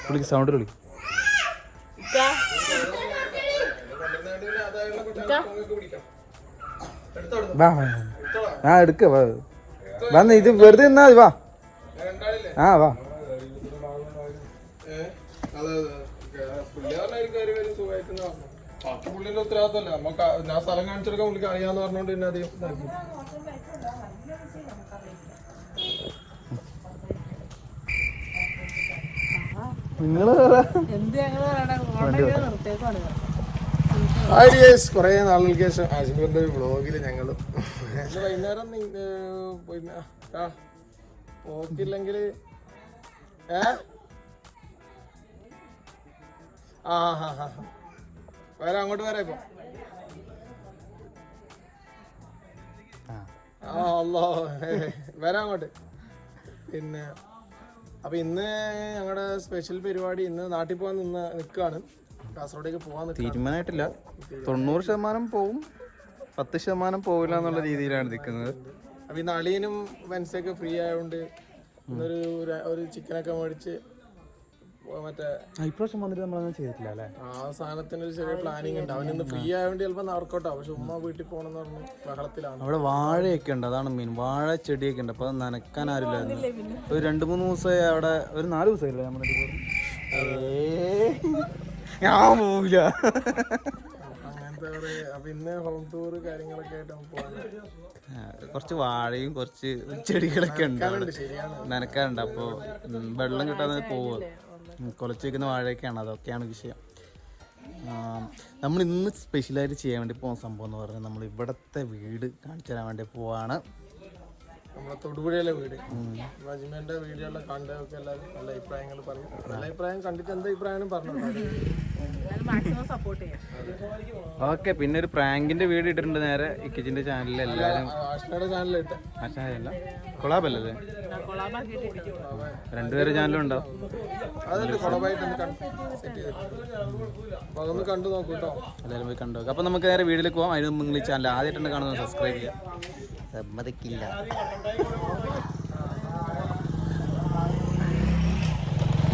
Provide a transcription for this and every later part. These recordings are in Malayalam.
വിളിക്ക് സൗണ്ട് വിളിക്ക്. വാ ആ എടുക്ക വന്ന് ഇത് വെറുതെ നിന്നാ മതി. വാ ആ വാ. പുള്ളിന്റെ ഉത്തരവാദിത്തമല്ല നമുക്ക്. ഞാൻ സ്ഥലം കാണിച്ചെടുക്കാൻ പുള്ളിക്ക് അറിയാന്ന് പറഞ്ഞോണ്ട് പിന്നെ അധികം ഇതാക്കി. നിങ്ങള് കൊറേ നാളുകൾക്ക് ശേഷം ആശുപത്രിയുടെ ഒരു വ്ളോഗില് ഞങ്ങള് വൈകുന്നേരം പിന്നെ പോക്കില്ലെങ്കില് വരാം, അങ്ങോട്ട് വരാം ഇപ്പൊ. അല്ലോ വരാം അങ്ങോട്ട്. പിന്നെ അപ്പൊ ഇന്ന് ഞങ്ങളുടെ സ്പെഷ്യൽ പരിപാടി, ഇന്ന് നാട്ടിൽ പോകാൻ നിൽക്കുകയാണ്. കാസർഗോഡേക്ക് പോകാൻ തീരുമാനമായിട്ടില്ല. 90% പോവും, 10% പോവില്ല എന്നുള്ള രീതിയിലാണ് നിൽക്കുന്നത്. അപ്പൊ ഇന്ന് അളിയനും വെൻസൊക്കെ ഫ്രീ ആയതുകൊണ്ട് ഒരു ചിക്കനൊക്കെ മേടിച്ച് മറ്റേ ഇപ്രാവശ്യം വന്നിട്ട് നമ്മളൊന്നും ചെയ്തിട്ടില്ല അല്ലേ. ആ സാധനത്തിന് ഒരു ചെറിയ പ്ലാനിങ് ഉണ്ട്. അവനിന്ന് ഫ്രീ ആയതുകൊണ്ട് ചിലപ്പോൾ നടക്കോട്ടോ. പക്ഷെ ഉമ്മ വീട്ടിൽ പോകണമെന്ന് പറഞ്ഞു ബഹളത്തിലാണ്. അവിടെ വാഴയൊക്കെ ഉണ്ട്, അതാണ് മെയിൻ. വാഴ ചെടിയൊക്കെ ഉണ്ട്. അപ്പൊ നനക്കാൻ ആരില്ലായിരുന്നു. ഒരു 2-3 ദിവസമായി അവിടെ. ഒരു 4 ദിവസമായില്ലേ നമ്മുടെ ഞാൻ പോവില്ല. അങ്ങനത്തെ അപ്പൊ ഇന്ന് ഹോം ടൂർ കാര്യങ്ങളൊക്കെ ആയിട്ട് പോകാൻ കുറച്ച് വാഴയും കുറച്ച് ചെടികളൊക്കെ ഉണ്ട് നനക്കാറുണ്ട്. അപ്പോൾ വെള്ളം കിട്ടാതെ പോവുക. കുലച്ച് വയ്ക്കുന്ന വാഴയൊക്കെയാണ്, അതൊക്കെയാണ് വിഷയം. നമ്മൾ ഇന്ന് സ്പെഷ്യലായിട്ട് ചെയ്യാൻ വേണ്ടി പോകുന്ന സംഭവം എന്ന് പറഞ്ഞാൽ നമ്മൾ ഇവിടുത്തെ വീട് കാണിച്ചു തരാൻ വേണ്ടി പോവാണ്. നമ്മളെ തൊടുപുഴയിലെ വീട്, അജ്മലിന്റെ വീഡിയോകളിൽ കണ്ടതൊക്കെ എല്ലാവരും നല്ല അഭിപ്രായങ്ങൾ പറഞ്ഞു. നല്ല അഭിപ്രായം കണ്ടിട്ട് എന്താ അഭിപ്രായം പറഞ്ഞു. ഓക്കെ. പിന്നെ ഒരു പ്രാങ്കിന്റെ വീഡിയോ ഇട്ടിട്ടുണ്ട് നേരെ ഇക്കിച്ചിന്റെ ചാനലിൽ. എല്ലാവരും ചാനലിലിട്ട് കൊളാബല്ലേ, 2 പേരുടെ ചാനലും ഉണ്ടാവും. അതൊന്ന് കണ്ടു നോക്കൂ കേട്ടോ, എല്ലാവരും പോയി കണ്ടു നോക്കാം. അപ്പൊ നമുക്ക് നേരെ വീട്ടിലേക്ക് പോകാം. അതിന് നിങ്ങൾ ഈ ചാനൽ ആദ്യമായിട്ടാണ് കാണുന്നത്, സബ്സ്ക്രൈബ് ചെയ്യാം. സമ്മതിക്കില്ല.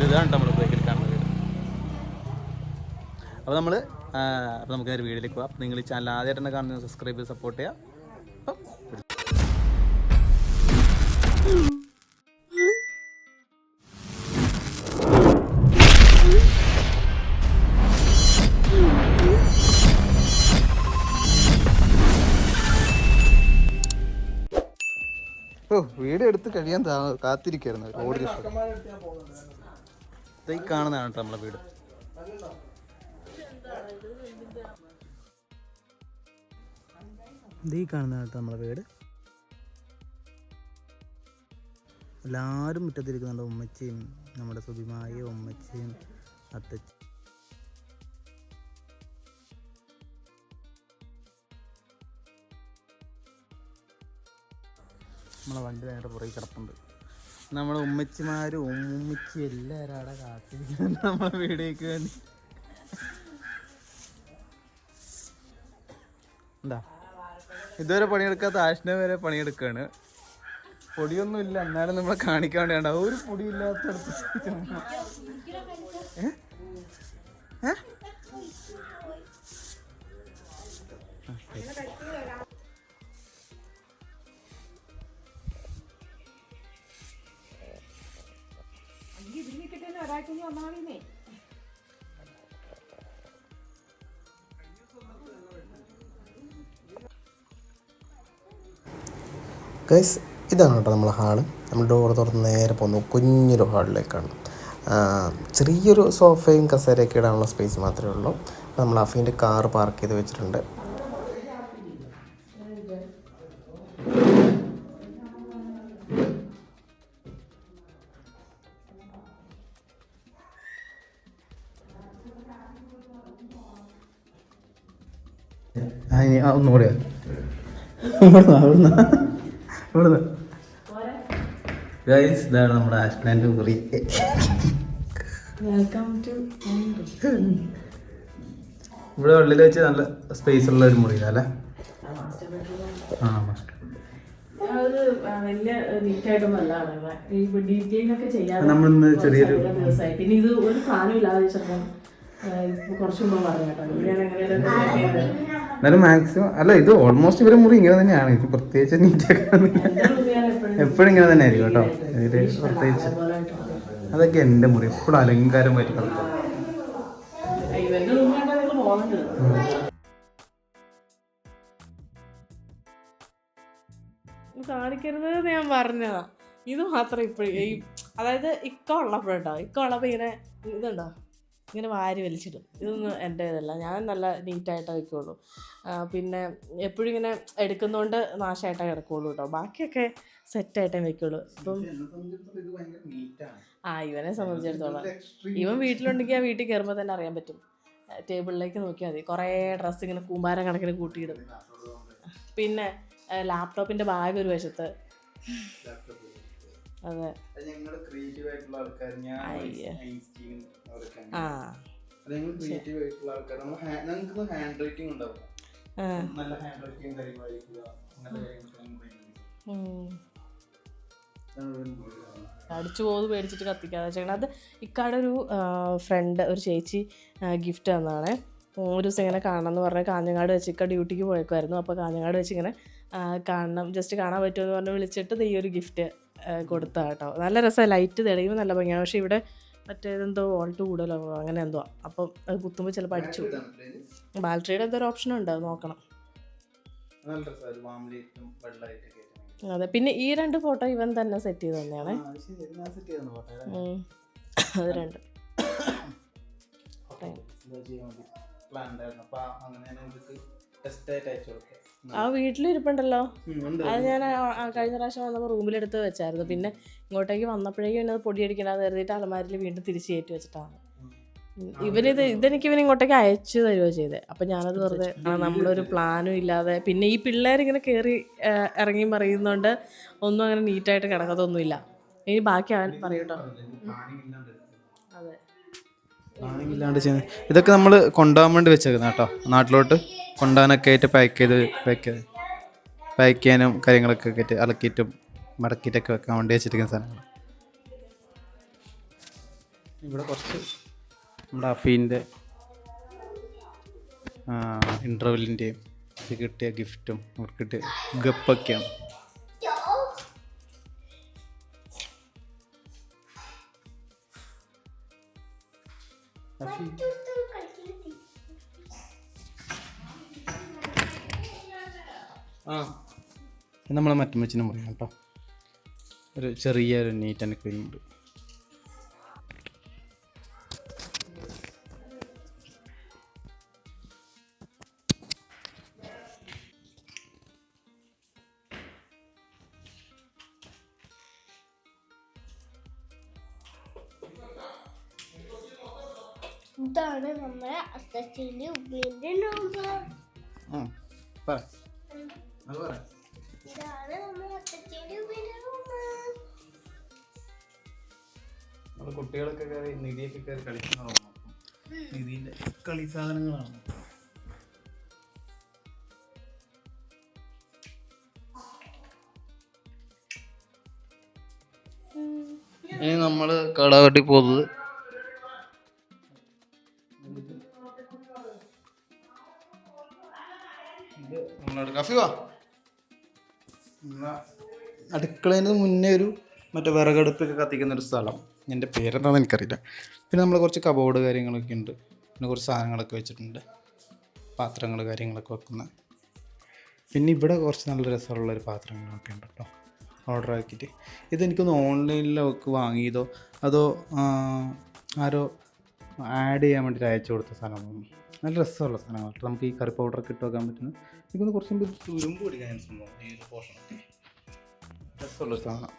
ഇതാണ് നമ്മുടെ ബ്രേക്കിൽ കാണുന്ന വീട്. അപ്പോൾ നമുക്ക് നേരെ വീട്ടിലേക്ക് പോകാം. നിങ്ങൾ ഈ ചാനൽ ആദ്യമായിട്ടാണ് കാണുന്നത്, സബ്സ്ക്രൈബ് ചെയ്ത് സപ്പോർട്ട് ചെയ്യാം. വീഡിയോ എടുത്ത് കഴിയാൻ കാത്തിരിക്കായിരുന്നു. റോഡിൽ ഈ കാണുന്നതാണ് കേട്ടോ നമ്മളെ വീട്. ഈ കാണുന്നതാണ് കേട്ടോ നമ്മളെ വീട്. എല്ലാവരും മുറ്റത്തിരിക്കുന്നുണ്ട്. ഉമ്മച്ചിയും നമ്മുടെ സുബിമായും ഉമ്മച്ചിയും അത്തച്ചും. നമ്മളെ വണ്ടി നേരെ പുറകെ കിടപ്പുണ്ട്. നമ്മളെ ഉമ്മച്ചിമാരും ഉമ്മുമ്മച്ചി എല്ലാവരും അവിടെ കാത്തിരിക്കുന്നുണ്ട് നമ്മളെ വീടേക്ക് വേണ്ടി. എന്താ ഇതുവരെ പണിയെടുക്കാത്ത ആഷ്ന വരെ പണിയെടുക്കുകയാണ്. പൊടിയൊന്നും ഇല്ല, എന്നാലും നമ്മളെ കാണിക്കാൻ വേണ്ടിയാണ്. ഒരു പൊടിയില്ലാത്തടത്ത് ഗൈസ്, ഇതാണ് കേട്ടോ നമ്മളെ ഹാള്. നമ്മൾ ഡോർ തുറന്ന് നേരെ പോകുന്നു കുഞ്ഞൊരു ഹാളിലേക്കാണ്. ചെറിയൊരു സോഫയും കസേരയൊക്കെ ഇടാനുള്ള സ്പേസ് മാത്രമേ ഉള്ളൂ. നമ്മൾ അഫീൻ്റെ കാർ പാർക്ക് ചെയ്ത് വെച്ചിട്ടുണ്ട്. ഒന്നുകൂടെ ഇതാണ് നമ്മുടെ ആഷ്ലാൻഡ് മുറി. ഇവിടെ ഉള്ളിൽ വെച്ച് നല്ല സ്പേസ് ഉള്ള ഒരു മുറിയിലല്ലേ. വലിയ നീറ്റായിട്ടൊന്നും അല്ല ഈ ഡീറ്റെയിലിംഗ് ഒക്കെ ചെയ്യാതെ നമ്മളിന്ന് ചെറിയൊരു ദിവസമായി. പിന്നെ ഇത് ഒരു പ്ലാനും ഇല്ലാതെ ചെറുപ്പം കുറച്ച് മുമ്പ് പറഞ്ഞു കേട്ടോ. ഞാൻ എങ്ങനെയാണ് എന്നാലും മാക്സിമം അല്ല, ഇത് ഓൾമോസ്റ്റ് ഇവരെ മുറി ഇങ്ങനെ തന്നെയാണ്. ഇത് പ്രത്യേകിച്ച് നീറ്റാക്കാൻ എപ്പോഴും ഇങ്ങനെ തന്നെ ആയിരിക്കും കേട്ടോ. ഇതിൽ പ്രത്യേകിച്ച് അതൊക്കെ എൻ്റെ മുറി എപ്പോഴും അലങ്കാരമായിട്ട് കിടക്കും. ഇവന്റെ റൂമിലായിട്ട് നിങ്ങൾ പോകുന്നുണ്ട്. കാണിക്കരുത് ഞാൻ പറഞ്ഞതാ. ഇത് മാത്രം ഇപ്പോഴും അതായത് ഇക്ക ഉള്ളപ്പോഴുണ്ടോ, ഇക്ക ഉള്ളപ്പോൾ ഇങ്ങനെ ഇതുണ്ടോ ഇങ്ങനെ വാരി വലിച്ചിടും. ഇതൊന്നും എൻ്റെ ഇതല്ല, ഞാൻ നല്ല നീറ്റായിട്ടേ വയ്ക്കുള്ളൂ. പിന്നെ എപ്പോഴും ഇങ്ങനെ എടുക്കുന്നതുകൊണ്ട് നാശമായിട്ടേ കിടക്കുള്ളൂ കേട്ടോ. ബാക്കിയൊക്കെ സെറ്റായിട്ടേ വയ്ക്കുള്ളൂ. ഇപ്പം ഇവനെ സംബന്ധിച്ചിടത്തോളം ഇവൻ വീട്ടിലുണ്ടെങ്കിൽ ആ വീട്ടിൽ കയറുമ്പോൾ തന്നെ അറിയാൻ പറ്റും. ടേബിളിലേക്ക് നോക്കിയാൽ മതി, കുറേ ഡ്രസ്സ് ഇങ്ങനെ കൂമ്പാരം കണക്കിന് കൂട്ടിയിടും. പിന്നെ ലാപ്ടോപ്പിൻ്റെ ബാഗ് ഒരു വശത്ത്. അതെ അടിച്ചു പോകുന്നത് പേടിച്ചിട്ട് കത്തിക്കാതെ വെച്ചേക്കണം. അത് ഇക്കാടെ ഒരു ഫ്രണ്ട്, ഒരു ചേച്ചി ഗിഫ്റ്റ് തന്നതാണ്. ഒരു ദിവസം ഇങ്ങനെ കാണണം എന്ന് പറഞ്ഞാൽ കാഞ്ഞങ്ങാട് വെച്ച് ഇക്ക ഡ്യൂട്ടിക്ക് പോയേക്കുമായിരുന്നു. അപ്പോൾ കാഞ്ഞങ്ങാട് വെച്ച് ഇങ്ങനെ കാണണം, ജസ്റ്റ് കാണാൻ പറ്റുമോ എന്ന് പറഞ്ഞ് വിളിച്ചിട്ട് ഈ ഒരു ഗിഫ്റ്റ് കൊടുത്താ കേട്ടോ. നല്ല രസമാണ്, ലൈറ്റ് തെളിയുമ്പോൾ നല്ല ഭംഗിയാണ്. പക്ഷേ ഇവിടെ മറ്റേതെന്തോ വോൾട്ട് കൂടുതലോ അങ്ങനെ എന്തോ, അപ്പം അത് കുത്തുമ്പോൾ ചിലപ്പോൾ അടിച്ചു. ബാറ്ററിയുടെ എന്തോ ഒരു ഓപ്ഷൻ ഉണ്ട്, അത് നോക്കണം. അതെ, പിന്നെ ഈ 2 ഫോട്ടോ ഇവൻ തന്നെ സെറ്റ് ചെയ്ത് തന്നെയാണ്. അത് 2 ആ വീട്ടിലിരിപ്പുണ്ടല്ലോ. അത് ഞാൻ കഴിഞ്ഞ പ്രാവശ്യം വന്നപ്പോൾ റൂമിലെടുത്ത് വെച്ചായിരുന്നു. പിന്നെ ഇങ്ങോട്ടേക്ക് വന്നപ്പോഴേക്കും എന്നത് പൊടിയടിക്കണമെന്ന് കരുതിയിട്ട് അലമാരിൽ വീണ്ടും തിരിച്ച് കയറ്റി വെച്ചിട്ടാണ്. ഇതെനിക്ക് ഇങ്ങോട്ടേക്ക് അയച്ചു തരുകയോ ചെയ്തത്. അപ്പം ഞാനത് വെറുതെ നമ്മളൊരു പ്ലാനും ഇല്ലാതെ, പിന്നെ ഈ പിള്ളേരിങ്ങനെ കയറി ഇറങ്ങി പറയുന്നതുകൊണ്ട് ഒന്നും അങ്ങനെ നീറ്റായിട്ട് കിടക്കത്തൊന്നുമില്ല. ഇനി ബാക്കി അവൻ പറയൂട്ടോ. അതെ, ഇല്ലാണ്ട് ചെയ്യുന്നത് ഇതൊക്കെ നമ്മൾ കൊണ്ടുപോകാൻ വേണ്ടി വെച്ചേക്കുന്ന കേട്ടോ. നാട്ടിലോട്ട് കൊണ്ടുപോകാനൊക്കെ ആയിട്ട് പാക്ക് ചെയ്യാനും കാര്യങ്ങളൊക്കെ ആയിട്ട് അലക്കിയിട്ടും മടക്കിയിട്ടൊക്കെ വെക്കാൻ വേണ്ടി വെച്ചിരിക്കുന്ന സാധനങ്ങൾ. ഇവിടെ കുറച്ച് നമ്മുടെ അഫീൻ്റെ ഇൻ്റർവെല്ലിൻ്റെയും കിട്ടിയ ഗിഫ്റ്റും അവർക്ക് ഗപ്പൊക്കെയാണ്. നമ്മളെ മറ്റമ്മച്ചിനും പറയാം കേട്ടോ. ഒരു ചെറിയൊരു നീറ്റ് ആൻഡ് ക്ലീൻ ഉണ്ട്. ഇതാണ് നമ്മുടെ അത്തച്ഛൻ്റെ ഉമ്മേൻ്റെ നമ്പർ. ഇതാണ് നമ്മുടെ അത്തച്ഛൻ്റെ ഉമ്മേൻ്റെ നമ്പർ. കുട്ടികളൊക്കെ കയറി നിധിയൊക്കെ കയറി കളിക്കുന്നതാണ്. നിധിന്റെ കളി സാധനങ്ങളാണ്. ഇനി നമ്മള് കടകട്ടി പോകുന്നത് അടുക്കളേന് മുന്നേ ഒരു മറ്റേ വിറകടുപ്പൊക്കെ കത്തിക്കുന്ന ഒരു സ്ഥലം. എൻ്റെ പേരെന്താണെന്ന് എനിക്കറിയില്ല. പിന്നെ നമ്മൾ കുറച്ച് കബോർഡ് കാര്യങ്ങളൊക്കെ ഉണ്ട്. പിന്നെ കുറച്ച് സാധനങ്ങളൊക്കെ വെച്ചിട്ടുണ്ട്, പാത്രങ്ങൾ കാര്യങ്ങളൊക്കെ വെക്കുന്ന. പിന്നെ ഇവിടെ കുറച്ച് നല്ല രസമുള്ളൊരു പാത്രങ്ങളൊക്കെ ഉണ്ട് കേട്ടോ, ഓർഡർ ആക്കിയിട്ട്. ഇതെനിക്കൊന്ന് ഓൺലൈനിലൊക്കെ വാങ്ങിയതോ അതോ ആരോ ആഡ് ചെയ്യാൻ വേണ്ടിയിട്ട് അയച്ചു കൊടുത്ത സാധനമാണ്. നല്ല രസമുള്ള സാധനങ്ങൾ കേട്ടോ. നമുക്ക് ഈ കറി പൗഡറൊക്കെ ഇട്ട് വെക്കാൻ പറ്റുന്ന. എനിക്കൊന്ന് കുറച്ച് മുമ്പ് തുരുമ്പ് പിടിക്കാൻ സംഭവം ഈ ഒരു പോർഷനൊക്കെ രസമുള്ളൊരു സാധനം.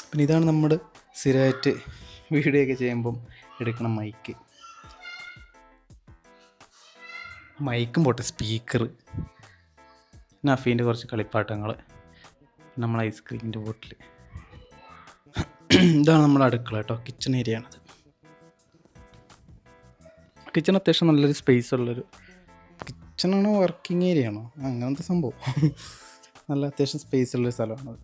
പിന്നെ ഇതാണ് നമ്മുടെ സ്ഥിരമായിട്ട് വീഡിയോ ഒക്കെ ചെയ്യുമ്പം എടുക്കണം മൈക്കും പോട്ടെ, സ്പീക്കർ, നഫീൻ്റെ കുറച്ച് കളിപ്പാട്ടങ്ങൾ, നമ്മൾ ഐസ്ക്രീമിൻ്റെ ബോട്ടിൽ. ഇതാണ് നമ്മുടെ അടുക്കള കേട്ടോ, കിച്ചൺ ഏരിയ ആണത്. കിച്ചൺ അത്യാവശ്യം നല്ലൊരു സ്പേസ് ഉള്ളൊരു കിച്ചണാണോ വർക്കിംഗ് ഏരിയ ആണോ അങ്ങനത്തെ സംഭവം. നല്ല അത്യാവശ്യം സ്പേസ് ഉള്ളൊരു സ്ഥലമാണത്.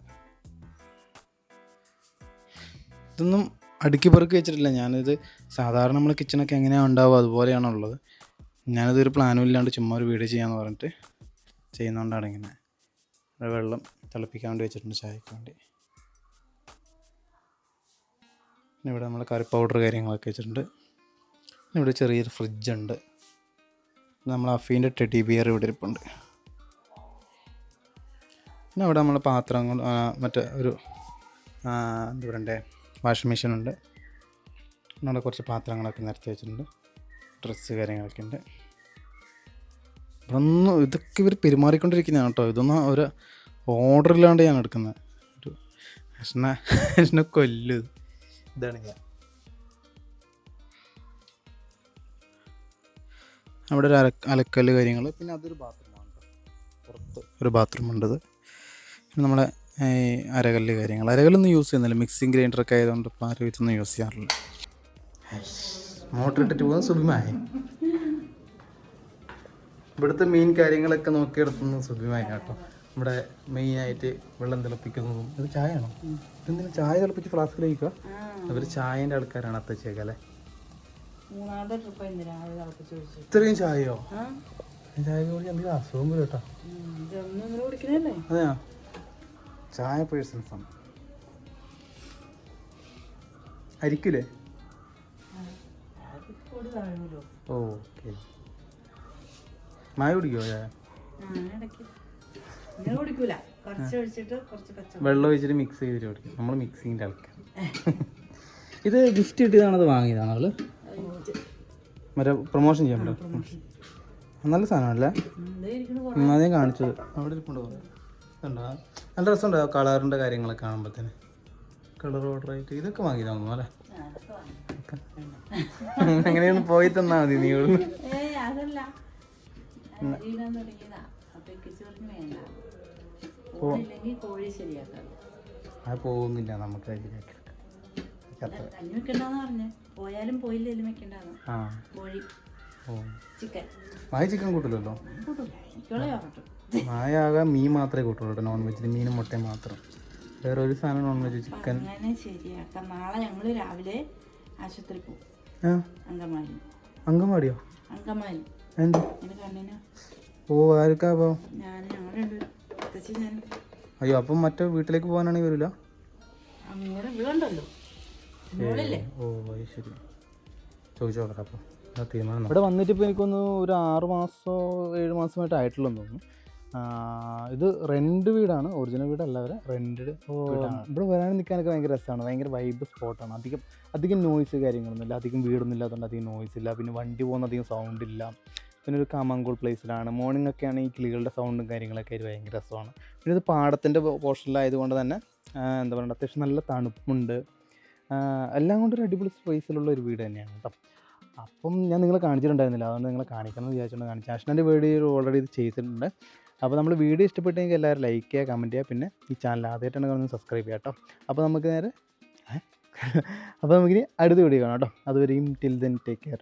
ഇതൊന്നും അടുക്കി പെറുക്കി വെച്ചിട്ടില്ല. ഞാനിത് സാധാരണ നമ്മൾ കിച്ചണൊക്കെ എങ്ങനെയാണ് ഉണ്ടാവുക അതുപോലെയാണുള്ളത്. ഞാനിതൊരു പ്ലാനും ഇല്ലാണ്ട് ചുമ്മാ ഒരു വീഡിയോ ചെയ്യാമെന്ന് പറഞ്ഞിട്ട് ചെയ്യുന്നതുകൊണ്ടാണ് ഇങ്ങനെ. വെള്ളം തിളപ്പിക്കാൻ വേണ്ടി വെച്ചിട്ടുണ്ട് ചായക്ക് വേണ്ടി. പിന്നെ ഇവിടെ നമ്മൾ കറി പൗഡർ കാര്യങ്ങളൊക്കെ വെച്ചിട്ടുണ്ട്. ഇവിടെ ചെറിയൊരു ഫ്രിഡ്ജുണ്ട്. നമ്മൾ അഫീൻ്റെ ടെഡി ബിയർ ഇവിടെ ഇരിപ്പുണ്ട്. പിന്നെ അവിടെ നമ്മൾ പാത്രങ്ങൾ മറ്റേ ഒരു എന്താ പറയണ്ടേ വാഷിംഗ് മെഷീനുണ്ട്. പിന്നെ അവിടെ കുറച്ച് പാത്രങ്ങളൊക്കെ നിരത്തി വെച്ചിട്ടുണ്ട്. ഡ്രസ്സ് കാര്യങ്ങളൊക്കെ ഉണ്ട്. ഇതൊക്കെ ഇവർ പെരുമാറിക്കൊണ്ടിരിക്കുന്നതാണ് കേട്ടോ. ഇതൊന്നും ഒരു ഓർഡറില്ലാണ്ട് ഞാൻ എടുക്കുന്നത്. ഒരു എന്നെ കൊല്ലും. ഇതാണ് ഞാൻ. അവിടെ ഒരു അലക്കല് കാര്യങ്ങൾ. പിന്നെ അതൊരു ബാത്റൂമാണ് കേട്ടോ. പുറത്ത് ഒരു ബാത്റൂമുണ്ടത്. പിന്നെ നമ്മളെ അരകല്ല് കാര്യങ്ങൾ. അരകല്ലൊന്നും യൂസ് ചെയ്യുന്നില്ല. മിക്സിങ് ഗ്രൈൻഡറൊക്കെ ആയതുകൊണ്ട് ഇപ്പോൾ ആരും ഇതൊന്നും യൂസ് ചെയ്യാറില്ല. മോട്ടർ ഇട്ടിട്ട് പോകുന്ന സുബിമായി. ഇവിടുത്തെ മീൻ കാര്യങ്ങളൊക്കെ നോക്കിയെടുത്തുന്നത് സുബിമായി കേട്ടോ. നമ്മുടെ മെയിനായിട്ട് വെള്ളം തിളപ്പിക്കുന്നതും. ഇത് ചായയാണോ? ഇതെന്തിനാ ചായ തിളപ്പിച്ച് ഫ്ലാസ്കിൽ കഴിക്കുക? അവർ ചായൻ്റെ ആൾക്കാരാണ് അത്തച്ചേക്ക അല്ലേ? ഇത്രയും ചായയോ? ചായ കുടിച്ച് എന്തെങ്കിലും അസുഖം വരും കേട്ടോ. അതെയാ ചായ പേഴ്സൺസാണ്. അരിക്കില്ലേ? ഓക്കെ. മായ കുടിക്കോ ചായ? വെള്ളം ഒഴിച്ചിട്ട് മിക്സ് ചെയ്തിട്ട് കുടിക്കും. നമ്മൾ മിക്സിങ്ങിൻ്റെ ആൾക്കാർ. ഇത് ഗിഫ്റ്റ് കിട്ടിയതാണത് വാങ്ങിയതാണ് അവള്? മറ്റേ പ്രൊമോഷൻ ചെയ്യാൻ പറ്റും. നല്ല സാധനമല്ലേ? ഞാൻ കാണിച്ചത് അവിടെ ഇരിപ്പുണ്ടോ? ഇതുണ്ടോ? നല്ല രസമുണ്ടോ കളറിൻ്റെ കാര്യങ്ങളൊക്കെ കാണുമ്പോഴത്തേന്? കളർ ഓർഡറായിട്ട് ഇതൊക്കെ വാങ്ങിയതാണെന്നോ അല്ലേ? എങ്ങനെയൊന്ന് പോയി തന്നാൽ മതി നീ. അത് പോകുന്നില്ല നമുക്ക്. മായ ചിക്കൻ കൂട്ടില്ലല്ലോ. മായ ആകെ മീൻ മാത്രമേ കൂട്ടുള്ളൂ കേട്ടോ. നോൺ വെജിൽ മീനും മുട്ടയും മാത്രം. വേറെ ഒരു സാധനം നോൺ വെജ് ചിക്കൻ. നാളെ ഞങ്ങള് രാവിലെ ആശുപത്രി പോകും. അങ്കമാടിയോ? അങ്കമാലി. എന്താ? ഓ ആർക്കാ? അപ്പോൾ അയ്യോ അപ്പം മറ്റേ വീട്ടിലേക്ക് പോകാനാണെങ്കിൽ വരില്ല? ഓ ശരി. ചോദിച്ചോളാം. അപ്പോൾ തീരുമാനം ഇവിടെ വന്നിട്ട് ഇപ്പോൾ എനിക്കൊന്ന് ഒരു 6 മാസമോ 7 മാസമായിട്ട് ആയിട്ടുള്ളതെന്ന് തോന്നുന്നു. ഇത് റെൻറ്റ് വീടാണ്, ഒറിജിനൽ വീടല്ല. വരെ റെൻറ്റ് വീടാണ്. ഇവിടെ വരാനും നിൽക്കാനൊക്കെ ഭയങ്കര രസമാണ്. ഭയങ്കര വൈബ് സ്പോട്ടാണ്. അധികം നോയ്സ് കാര്യങ്ങളൊന്നുമില്ല. അധികം വീടൊന്നും ഇല്ലാത്തതുകൊണ്ട് അധികം നോയ്സ് ഇല്ല. പിന്നെ വണ്ടി പോകുന്ന അധികം സൗണ്ട് ഇല്ല. പിന്നെ ഒരു കാമാങ്കൂൾ പ്ലേസിലാണ്. മോർണിംഗ് ഒക്കെ ആണെങ്കിൽ ഈ കിളികളുടെ സൗണ്ടും കാര്യങ്ങളൊക്കെ ആയിട്ട് ഭയങ്കര രസമാണ്. പിന്നെ ഇത് പാടത്തിൻ്റെ പോർഷനിലായതുകൊണ്ട് തന്നെ എന്താ പറയുക അത്യാവശ്യം നല്ല തണുപ്പുണ്ട്. എല്ലാം കൊണ്ടൊരു അടിപൊളി സ്പേസിലുള്ള ഒരു വീട് തന്നെയാണ് കേട്ടോ. അപ്പം ഞാൻ നിങ്ങളെ കാണിച്ചിട്ടുണ്ടായിരുന്നില്ല, അതുകൊണ്ട് നിങ്ങളെ കാണിക്കണം എന്ന് വിചാരിച്ചുകൊണ്ട് കാണിച്ചു. ആഷ്നാൻ്റെ വീഡിയോ ഓൾറെഡി ഇത് ചെയ്തിട്ടുണ്ട്. അപ്പോൾ നമ്മൾ വീഡിയോ ഇഷ്ടപ്പെട്ടെങ്കിൽ എല്ലാവരും ലൈക്ക് ചെയ്യുക, കമൻറ്റ് ചെയ്യുക. പിന്നെ ഈ ചാനൽ ആദ്യമായിട്ടാണ് കാണുന്നത് സബ്സ്ക്രൈബ് ചെയ്യാം കേട്ടോ. അപ്പോൾ നമുക്ക് നേരെ അടുത്ത വീഡിയോ കാണാം കേട്ടോ. അതുവരെയും ടിൽ ദെൻ ടേക്ക് കെയർ.